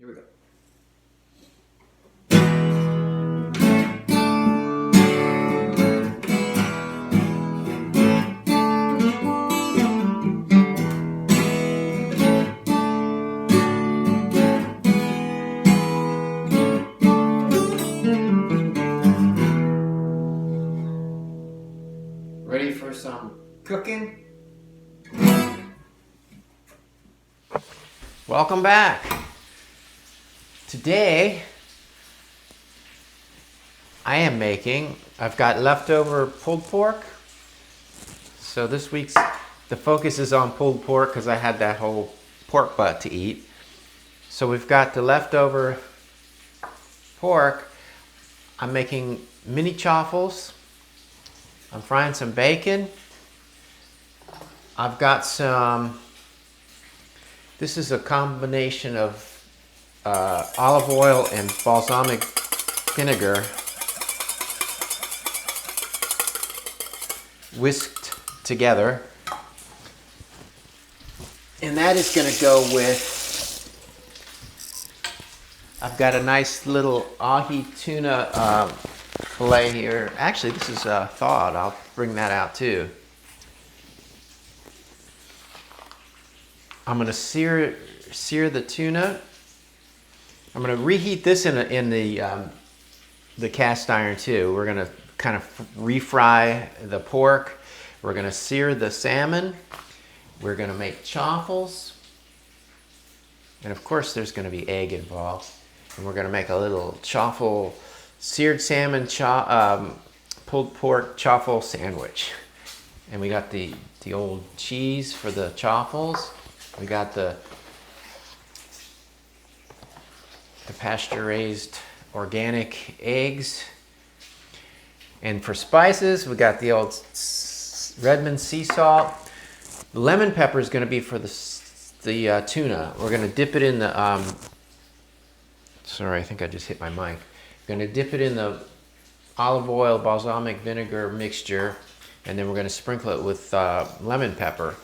Here we go. Ready for some cooking? Welcome back. Today, I've got leftover pulled pork. So this week's, the focus is on pulled pork because I had that whole pork butt to eat. So we've got the leftover pork. I'm making mini chaffles. I'm frying some bacon. I've got some, this is a combination of olive oil and balsamic vinegar whisked together. And that is going to go with, I've got a nice little ahi tuna fillet here. Actually, this is thawed. I'll bring that out too. I'm going to sear the tuna. I'm going to reheat this in the cast iron too. We're going to kind of refry the pork. We're going to sear the salmon. We're going to make chaffles. And of course there's going to be egg involved. And we're going to make a little chaffle, seared salmon, pulled pork chaffle sandwich. And we got the old cheese for the chaffles. We got the pasture-raised organic eggs. And for spices, we got the old Redmond sea salt. The lemon pepper is going to be for the tuna. We're going to dip it in the, sorry, I think I just hit my mic. We're going to dip it in the olive oil, balsamic vinegar mixture, and then we're going to sprinkle it with lemon pepper.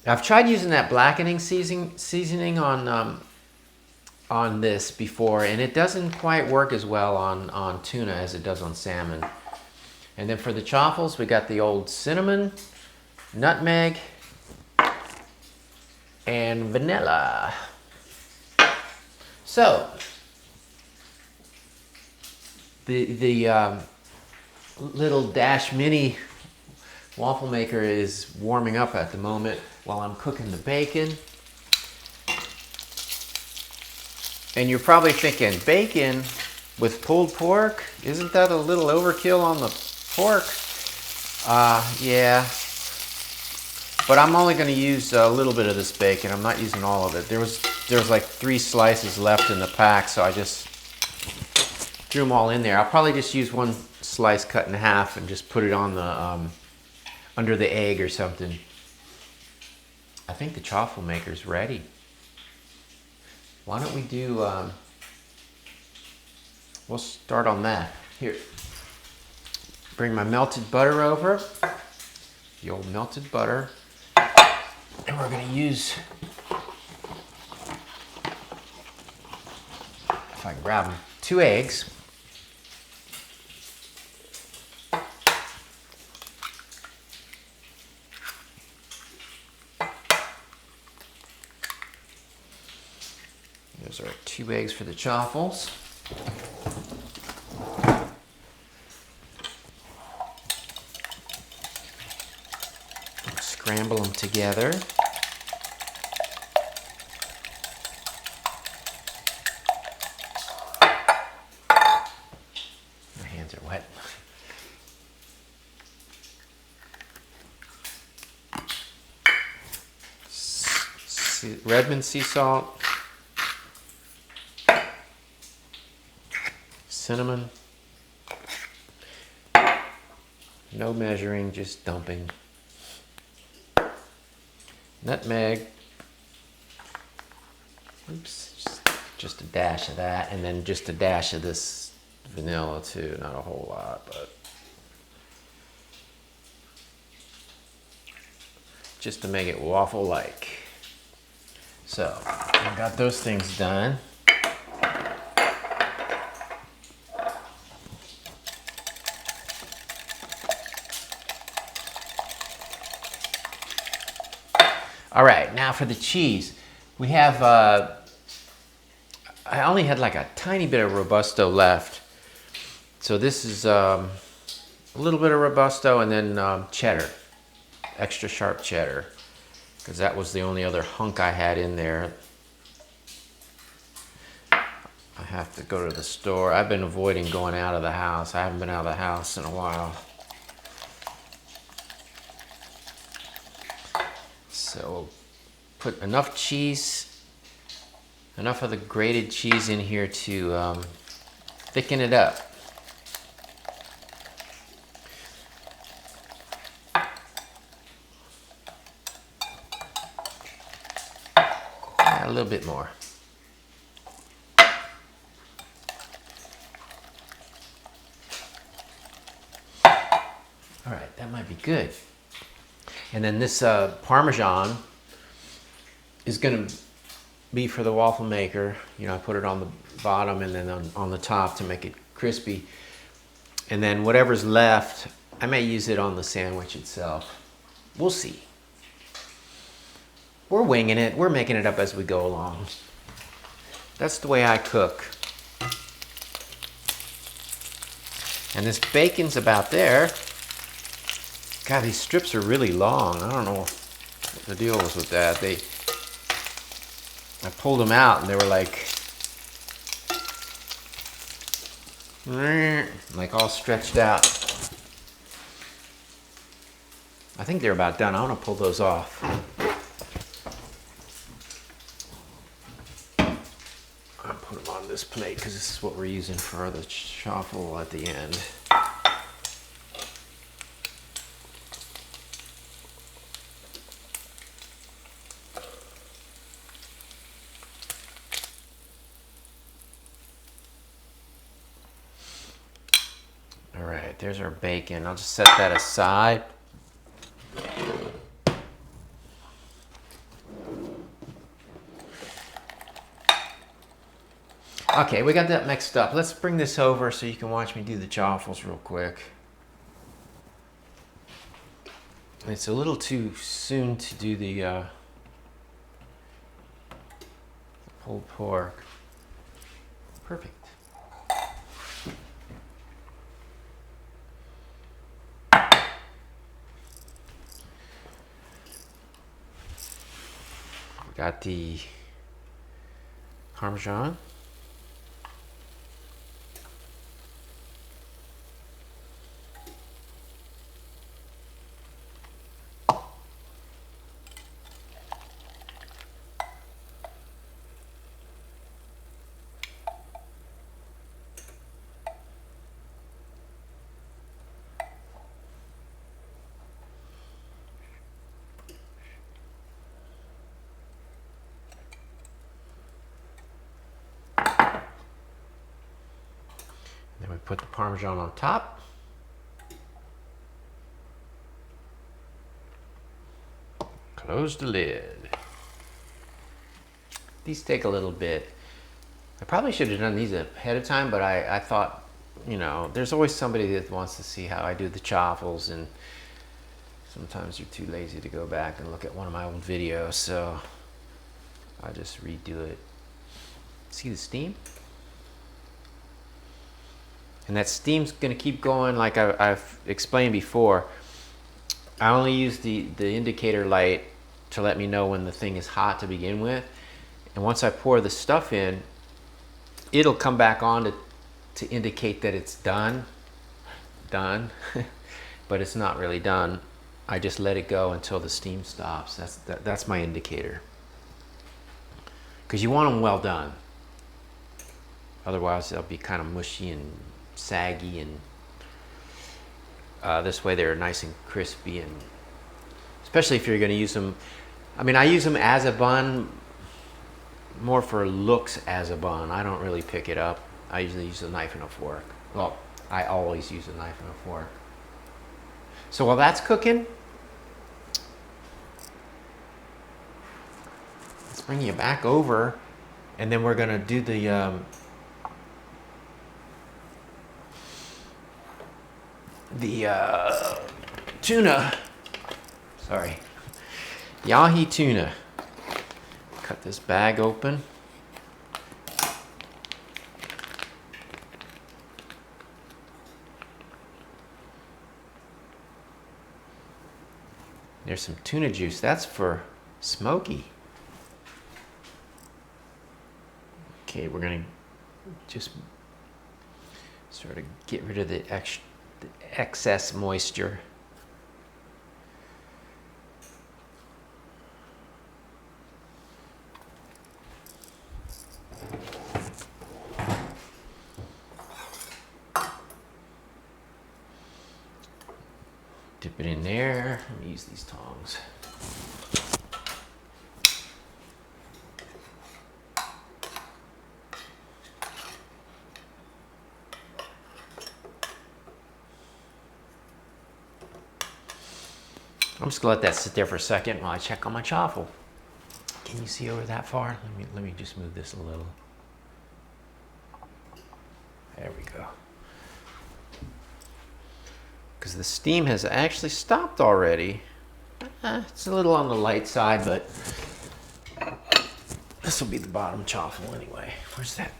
I've tried using that blackening seasoning on this before, and it doesn't quite work as well on tuna as it does on salmon. And then for the chaffles, we got the old cinnamon, nutmeg, and vanilla. So the little Dash Mini waffle maker is warming up at the moment while I'm cooking the bacon. And you're probably thinking, bacon with pulled pork? Isn't that a little overkill on the pork? Yeah. But I'm only going to use a little bit of this bacon. I'm not using all of it. There was like 3 slices left in the pack, so I just threw them all in there. I'll probably just use 1 slice cut in half and just put it on the under the egg or something. I think the chaffle maker's ready. Why don't we do, we'll start on that. Here, bring my melted butter over, the old melted butter, and we're gonna use, if I can grab them, 2 eggs. Those are 2 eggs for the chaffles. Scramble them together. My hands are wet. Redmond sea salt. Cinnamon, no measuring, just dumping. Nutmeg, oops, just a dash of that, and then just a dash of this vanilla too, not a whole lot, but just to make it waffle-like. So, I got those things done. now for the cheese. We have, I only had like a tiny bit of Robusto left. So this is a little bit of Robusto and then cheddar, extra sharp cheddar, because that was the only other hunk I had in there. I have to go to the store. I've been avoiding going out of the house. I haven't been out of the house in a while. So put enough cheese, enough of the grated cheese in here to thicken it up. A little bit more. All right, that might be good. And then this Parmesan is going to be for the waffle maker. You know, I put it on the bottom and then on the top to make it crispy. And then whatever's left, I may use it on the sandwich itself. We'll see. We're winging it. We're making it up as we go along. That's the way I cook. And this bacon's about there. God, these strips are really long. I don't know what the deal was with that. I pulled them out and they were like all stretched out. I think they're about done. I want to pull those off. I'll put them on this plate because this is what we're using for the chaffle at the end. All right, there's our bacon. I'll just set that aside. Okay, we got that mixed up. Let's bring this over so you can watch me do the chaffles real quick. It's a little too soon to do the pulled pork. Perfect. We got the Parmesan. Then we put the Parmesan on top. Close the lid. These take a little bit. I probably should have done these ahead of time, but I thought, you know, there's always somebody that wants to see how I do the chaffles, and sometimes you're too lazy to go back and look at one of my old videos, so I just redo it. See the steam? And that steam's gonna keep going like I've explained before. I only use the indicator light to let me know when the thing is hot to begin with. And once I pour the stuff in, it'll come back on to indicate that it's done. But it's not really done. I just let it go until the steam stops. That's my indicator. Because you want them well done. Otherwise they'll be kind of mushy and saggy, and this way they're nice and crispy, and especially if you're going to use them. I mean, I use them as a bun, more for looks as a bun. I don't really pick it up. I usually use a knife and a fork. Well, I always use a knife and a fork. So while that's cooking, let's bring you back over, and then we're going to do the tuna, sorry, the ahi tuna. Cut this bag open. There's some tuna juice. That's for smoky. Okay, we're gonna just sort of get rid of the excess moisture. Dip it in there. Let me use these tongs. I'm just gonna let that sit there for a second while I check on my chaffle. Can you see over that far? Let me just move this a little. There we go. Because the steam has actually stopped already. It's a little on the light side, but this will be the bottom chaffle anyway. Where's that?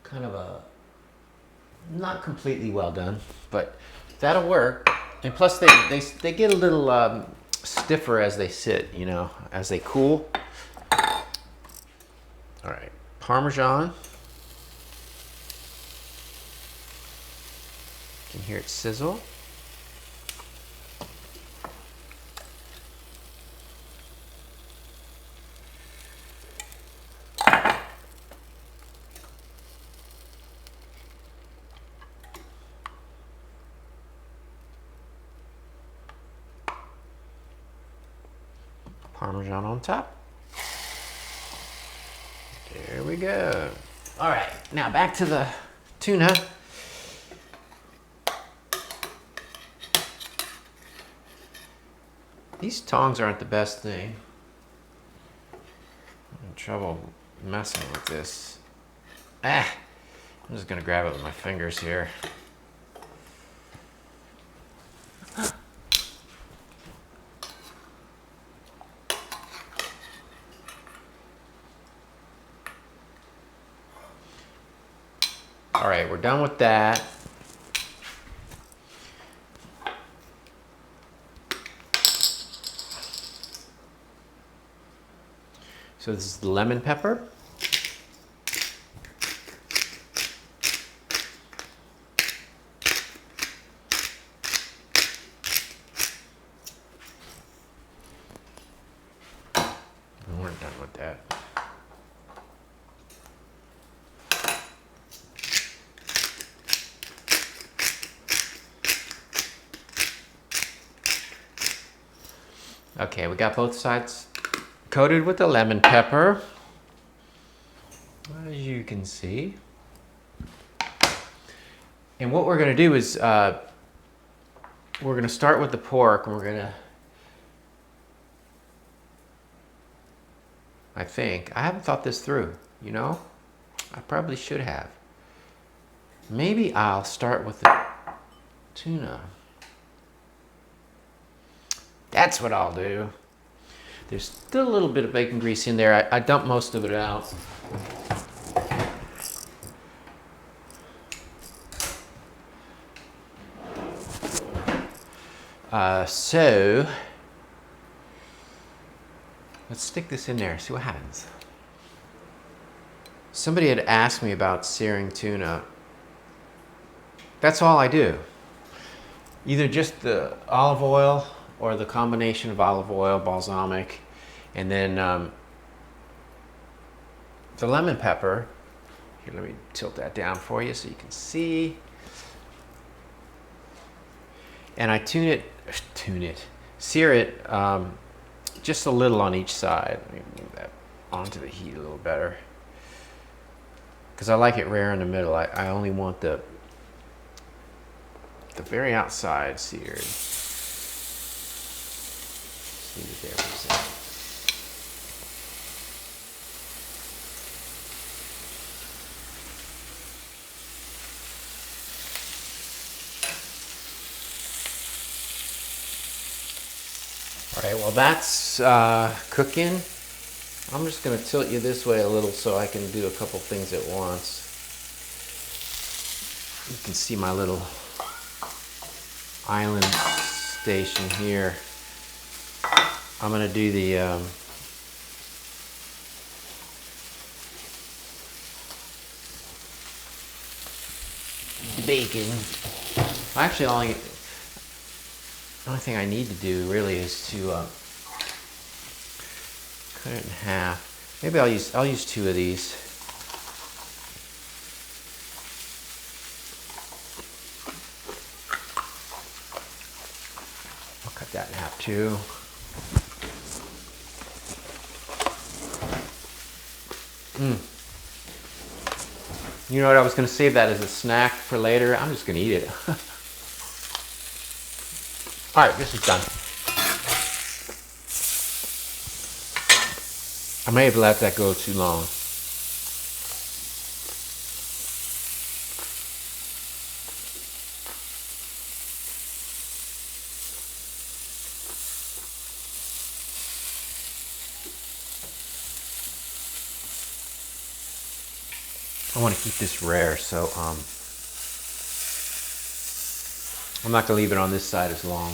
Kind of a not completely well done, but that'll work. And plus they get a little stiffer as they sit, you know, as they cool. All right, Parmesan. You can hear it sizzle. Parmesan on top. There we go. All right, now back to the tuna. These tongs aren't the best thing. I'm having trouble messing with this. I'm just gonna grab it with my fingers here. All right, we're done with that. So this is the lemon pepper. We weren't done with that. Okay, we got both sides coated with the lemon pepper, as you can see. And what we're gonna do is we're gonna start with the pork, and we're gonna, I haven't thought this through, you know? I probably should have. Maybe I'll start with the tuna. That's what I'll do. There's still a little bit of bacon grease in there. I dumped most of it out. So let's stick this in there, see what happens. Somebody had asked me about searing tuna. That's all I do. Either just the olive oil or the combination of olive oil, balsamic, and then the lemon pepper. Here, let me tilt that down for you so you can see. And I sear it just a little on each side. Let me move that onto the heat a little better. Because I like it rare in the middle. I only want the very outside seared. Just leave it there for a second. Okay, well that's cooking. I'm just going to tilt you this way a little so I can do a couple things at once. You can see my little island station here. I'm going to do the bacon. Actually, the only thing I need to do really is to cut it in half. Maybe I'll use 2 of these. I'll cut that in half too. You know what? I was going to save that as a snack for later. I'm just going to eat it. All right, this is done. I may have let that go too long. I want to keep this rare, so I'm not going to leave it on this side as long.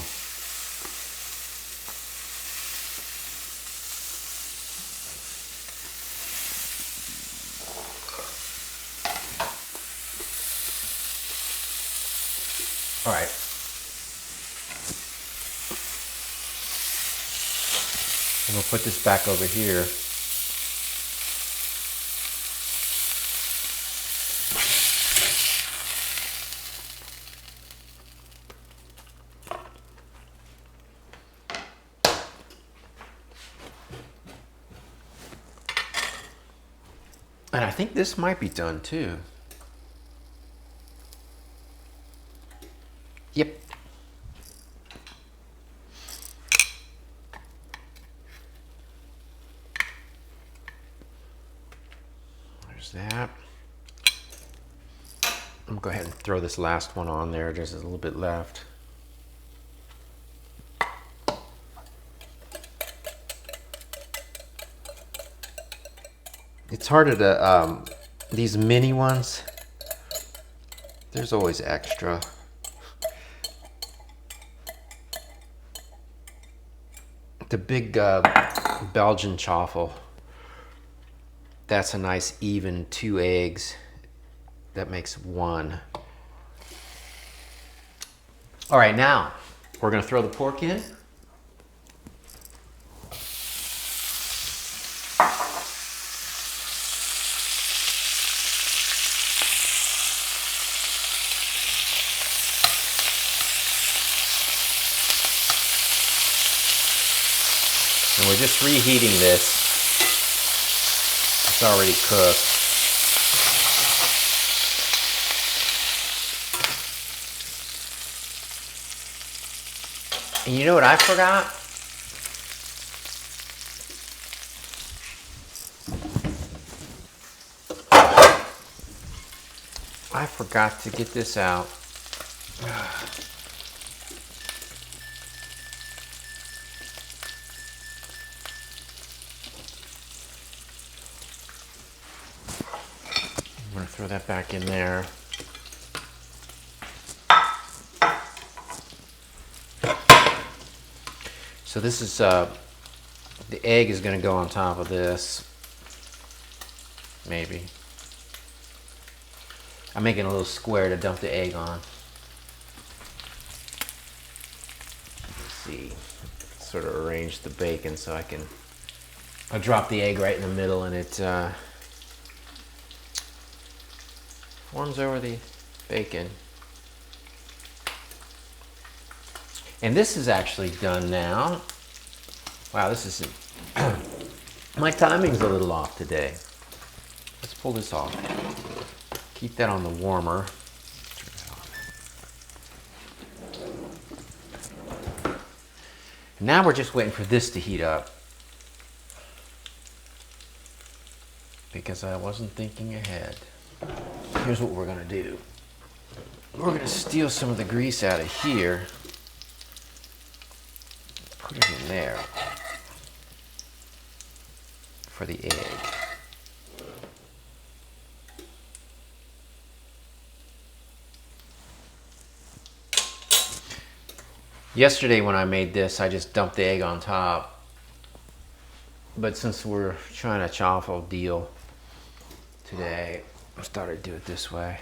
All right. I'm going to put this back over here. And I think this might be done too. Yep. There's that. I'm gonna go ahead and throw this last one on there. There's a little bit left. It's harder to, these mini ones, there's always extra. The big Belgian Chaffle, that's a nice even 2 eggs. That makes 1. All right, now we're gonna throw the pork in. And we're just reheating this. It's already cooked. And you know what I forgot? I forgot to get this out. I'm going to throw that back in there. So this is, the egg is going to go on top of this. Maybe. I'm making a little square to dump the egg on. Let's see. Sort of arrange the bacon so I'll drop the egg right in the middle and it forms over the bacon. And this is actually done now. Wow, this isn't, my timing's a little off today. Let's pull this off. Keep that on the warmer. Now we're just waiting for this to heat up. Because I wasn't thinking ahead. Here's what we're gonna do. We're gonna steal some of the grease out of here. Put it in there for the egg. Yesterday when I made this, I just dumped the egg on top. But since we're trying a chaffle deal today, I thought I'd do it this way.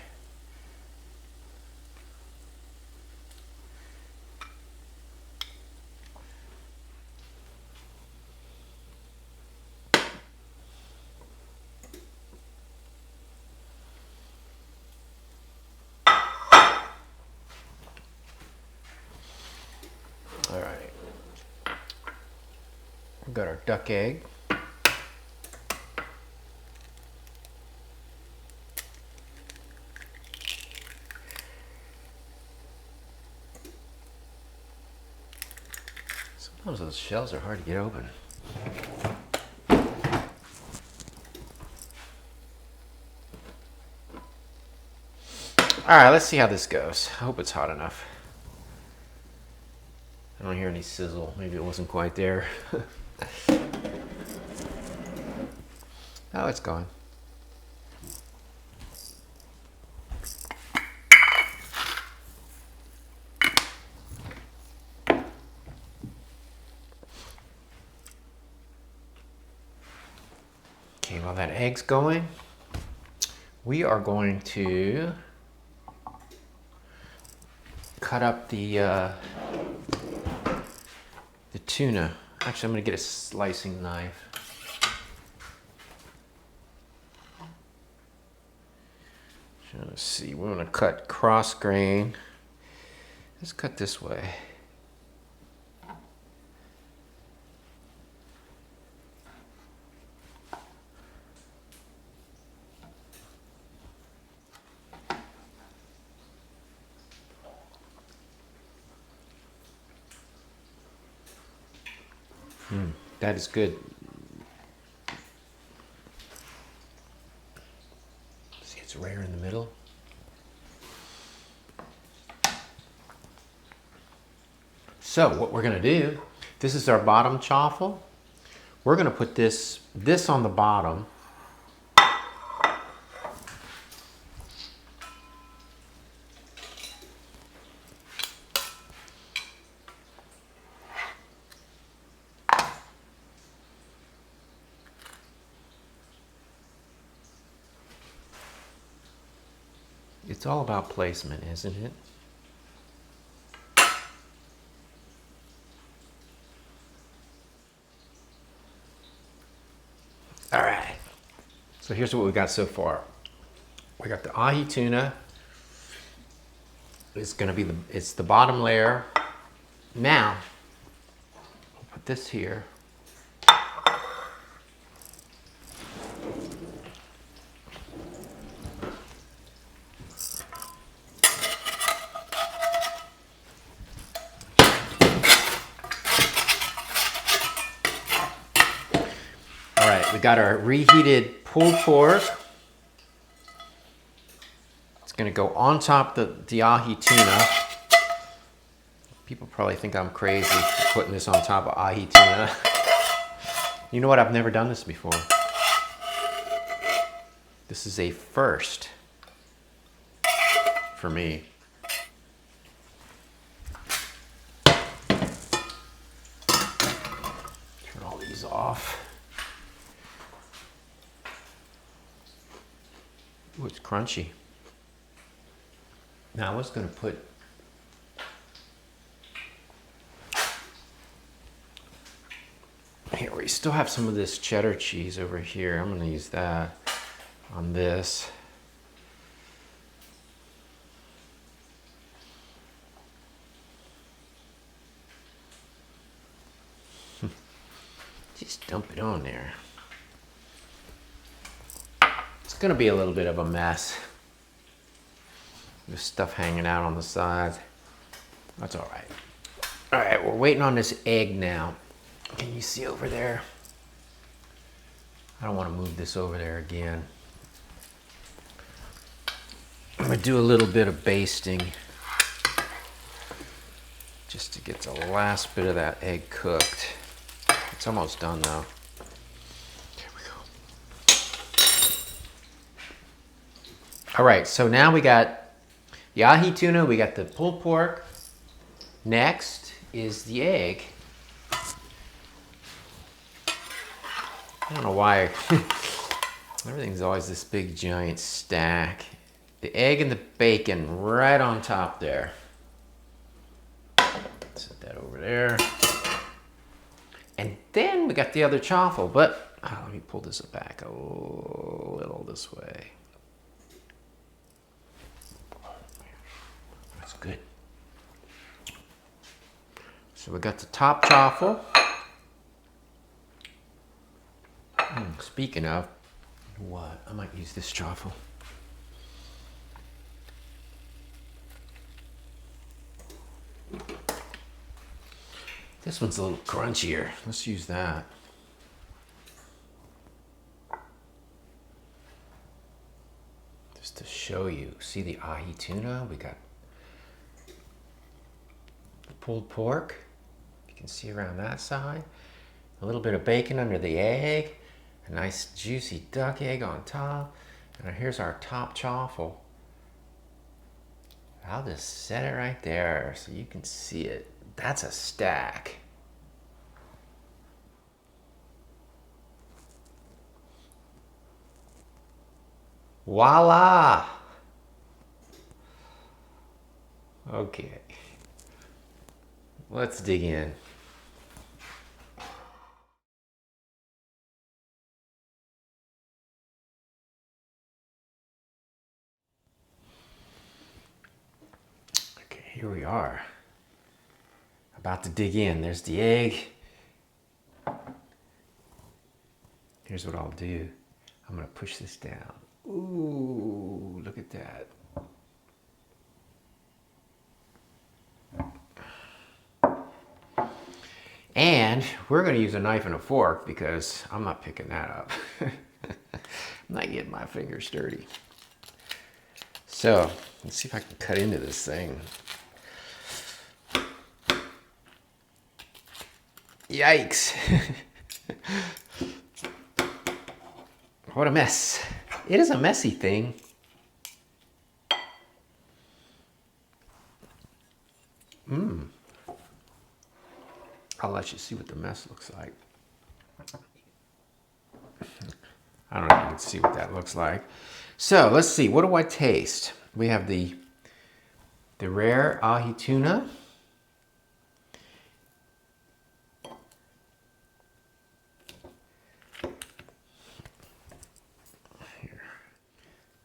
All right, we've got our duck egg. Sometimes those shells are hard to get open. All right, let's see how this goes. I hope it's hot enough. I don't hear any sizzle. Maybe it wasn't quite there. Oh, it's gone. Okay, while that egg's going, we are going to cut up the tuna. Actually, I'm going to get a slicing knife. Let's see, we're going to cut cross grain. Let's cut this way. That is good. See, it's rare in the middle. So what we're going to do, this is our bottom chaffle. We're going to put this on the bottom. It's all about placement, isn't it? All right. So here's what we got so far. We got the ahi tuna. It's going to be it's the bottom layer. Now, we'll put this here. We got our reheated pulled pork. It's going to go on top of the ahi tuna. People probably think I'm crazy for putting this on top of ahi tuna. You know what? I've never done this before. This is a first for me. Turn all these off. Ooh, it's crunchy. Now I was going to put here, we still have some of this cheddar cheese over here. I'm going to use that on this. Just dump it on there. It's going to be a little bit of a mess. There's stuff hanging out on the sides. That's all right. All right, we're waiting on this egg now. Can you see over there? I don't want to move this over there again. I'm going to do a little bit of basting just to get the last bit of that egg cooked. It's almost done though. There we go. All right, so now we got the ahi tuna, we got the pulled pork. Next is the egg. I don't know why everything's always this big giant stack. The egg and the bacon right on top there. Set that over there. And then we got the other chaffle, but let me pull this back a little this way. That's good. So we got the top chaffle. Speaking of, what? I might use this chaffle. This one's a little crunchier. Let's use that. Just to show you. See the ahi tuna? We got the pulled pork. You can see around that side. A little bit of bacon under the egg. A nice juicy duck egg on top. And here's our top chaffle. I'll just set it right there so you can see it. That's a stack. Voila! Okay. Let's dig in. Here we are, about to dig in. There's the egg. Here's what I'll do. I'm gonna push this down. Ooh, look at that. And we're gonna use a knife and a fork because I'm not picking that up. I'm not getting my fingers dirty. So, let's see if I can cut into this thing. Yikes. What a mess. It is a messy thing. I'll let you see what the mess looks like. I don't know if you can see what that looks like. So let's see, what do I taste? We have the rare ahi tuna.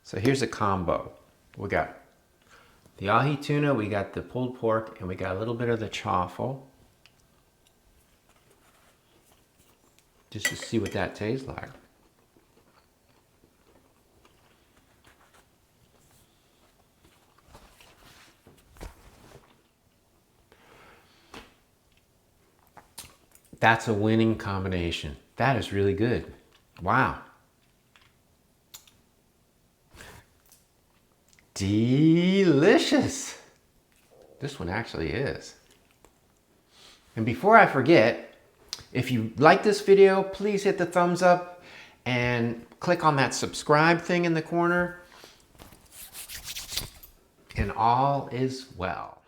So here's a combo. We got the ahi tuna, we got the pulled pork, and we got a little bit of the chaffle. Just to see what that tastes like. That's a winning combination. That is really good. Wow. Delicious. This one actually is. And before I forget, if you like this video, please hit the thumbs up and click on that subscribe thing in the corner. And all is well.